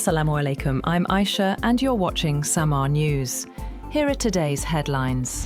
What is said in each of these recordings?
Assalamu alaikum, I'm Aisha and you're watching Samaa News. Here are today's headlines.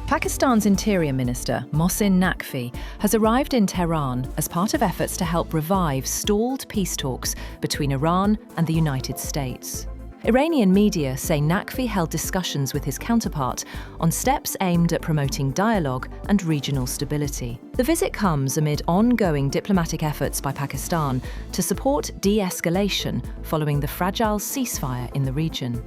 Pakistan's Interior Minister, Mohsin Naqvi, has arrived in Tehran as part of efforts to help revive stalled peace talks between Iran and the United States. Iranian media say Naqvi held discussions with his counterpart on steps aimed at promoting dialogue and regional stability. The visit comes amid ongoing diplomatic efforts by Pakistan to support de-escalation following the fragile ceasefire in the region.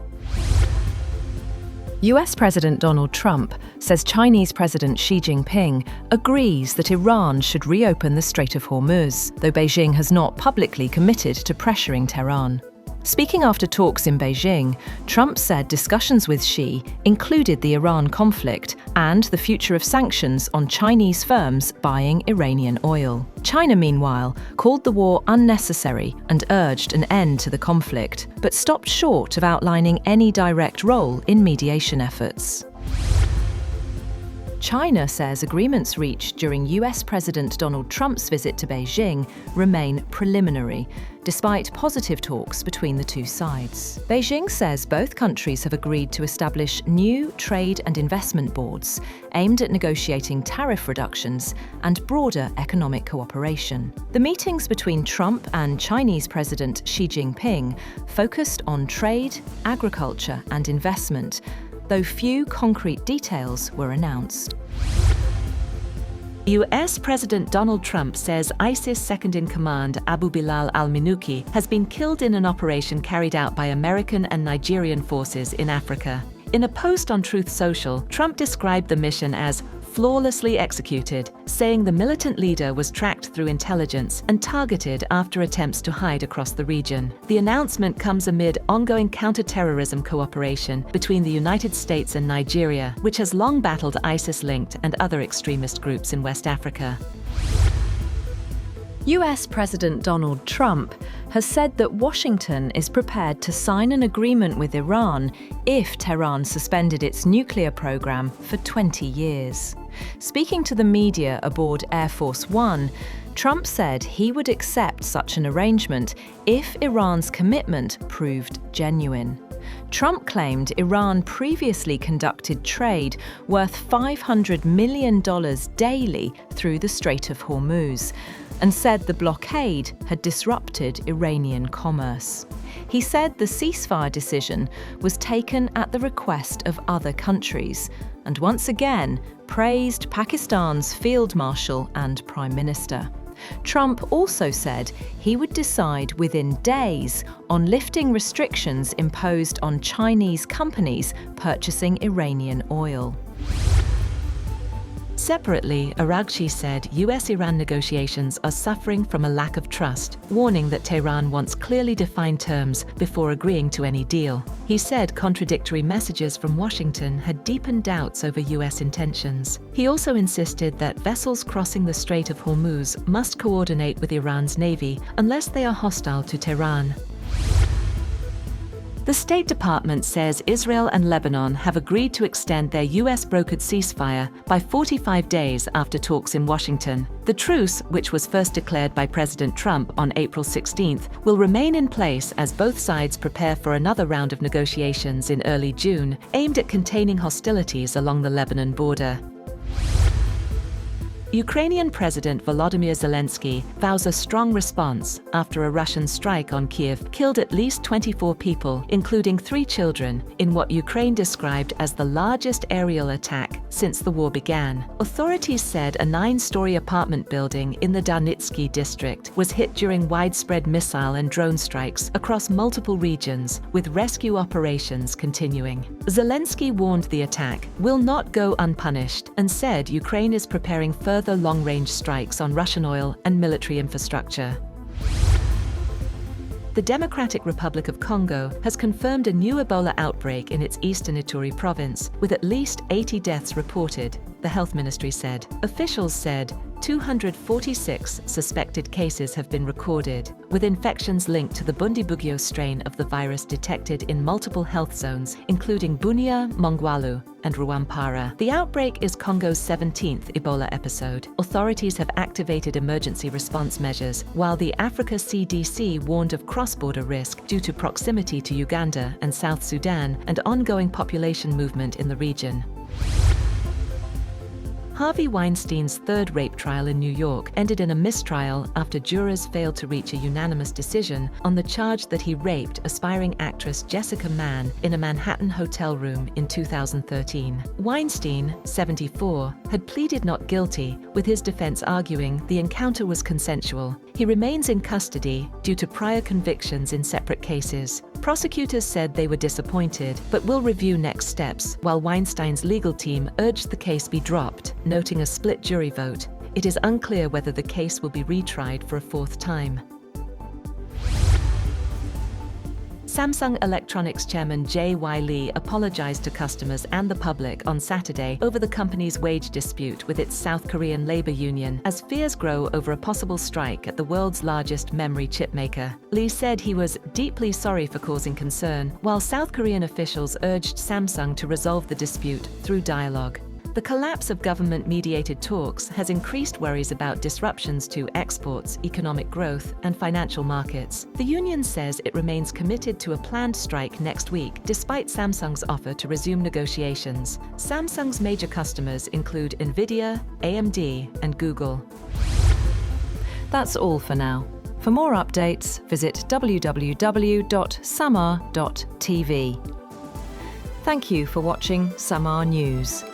US President Donald Trump says Chinese President Xi Jinping agrees that Iran should reopen the Strait of Hormuz, though Beijing has not publicly committed to pressuring Tehran. Speaking after talks in Beijing, Trump said discussions with Xi included the Iran conflict and the future of sanctions on Chinese firms buying Iranian oil. China, meanwhile, called the war unnecessary and urged an end to the conflict, but stopped short of outlining any direct role in mediation efforts. China says agreements reached during US President Donald Trump's visit to Beijing remain preliminary, despite positive talks between the two sides. Beijing says both countries have agreed to establish new trade and investment boards aimed at negotiating tariff reductions and broader economic cooperation. The meetings between Trump and Chinese President Xi Jinping focused on trade, agriculture, and investment, though few concrete details were announced. US President Donald Trump says ISIS second-in-command Abu Bilal al-Minuki has been killed in an operation carried out by American and Nigerian forces in Africa. In a post on Truth Social, Trump described the mission as flawlessly executed, saying the militant leader was tracked through intelligence and targeted after attempts to hide across the region. The announcement comes amid ongoing counter-terrorism cooperation between the United States and Nigeria, which has long battled ISIS-linked and other extremist groups in West Africa. US President Donald Trump has said that Washington is prepared to sign an agreement with Iran if Tehran suspended its nuclear program for 20 years. Speaking to the media aboard Air Force One, Trump said he would accept such an arrangement if Iran's commitment proved genuine. Trump claimed Iran previously conducted trade worth $500 million daily through the Strait of Hormuz, and said the blockade had disrupted Iranian commerce. He said the ceasefire decision was taken at the request of other countries, and once again praised Pakistan's Field Marshal and Prime Minister. Trump also said he would decide within days on lifting restrictions imposed on Chinese companies purchasing Iranian oil. Separately, Araghchi said US-Iran negotiations are suffering from a lack of trust, warning that Tehran wants clearly defined terms before agreeing to any deal. He said contradictory messages from Washington had deepened doubts over US intentions. He also insisted that vessels crossing the Strait of Hormuz must coordinate with Iran's navy unless they are hostile to Tehran. The State Department says Israel and Lebanon have agreed to extend their US-brokered ceasefire by 45 days after talks in Washington. The truce, which was first declared by President Trump on April 16th, will remain in place as both sides prepare for another round of negotiations in early June, aimed at containing hostilities along the Lebanon border. Ukrainian President Volodymyr Zelensky vows a strong response after a Russian strike on Kyiv killed at least 24 people, including 3 children, in what Ukraine described as the largest aerial attack since the war began. Authorities said a 9-story apartment building in the Darnitsky district was hit during widespread missile and drone strikes across multiple regions, with rescue operations continuing. Zelensky warned the attack will not go unpunished and said Ukraine is preparing further long-range strikes on Russian oil and military infrastructure. The Democratic Republic of Congo has confirmed a new Ebola outbreak in its eastern Ituri province, with at least 80 deaths reported. the health ministry said. Officials said 246 suspected cases have been recorded, with infections linked to the Bundibugyo strain of the virus detected in multiple health zones, including Bunia, Mongwalu, and Rwampara. The outbreak is Congo's 17th Ebola episode. Authorities have activated emergency response measures, while the Africa CDC warned of cross-border risk due to proximity to Uganda and South Sudan and ongoing population movement in the region. Harvey Weinstein's third rape trial in New York ended in a mistrial after jurors failed to reach a unanimous decision on the charge that he raped aspiring actress Jessica Mann in a Manhattan hotel room in 2013. Weinstein, 74, had pleaded not guilty, with his defense arguing the encounter was consensual. He remains in custody due to prior convictions in separate cases. Prosecutors said they were disappointed, but will review next steps, while Weinstein's legal team urged the case be dropped, noting a split jury vote. It is unclear whether the case will be retried for a fourth time. Samsung Electronics chairman J.Y. Lee apologized to customers and the public on Saturday over the company's wage dispute with its South Korean labor union as fears grow over a possible strike at the world's largest memory chip maker. Lee said he was deeply sorry for causing concern, while South Korean officials urged Samsung to resolve the dispute through dialogue. The collapse of government-mediated talks has increased worries about disruptions to exports, economic growth, and financial markets. The union says it remains committed to a planned strike next week, despite Samsung's offer to resume negotiations. Samsung's major customers include Nvidia, AMD, and Google. That's all for now. For more updates, visit www.samaa.tv. Thank you for watching Samaa News.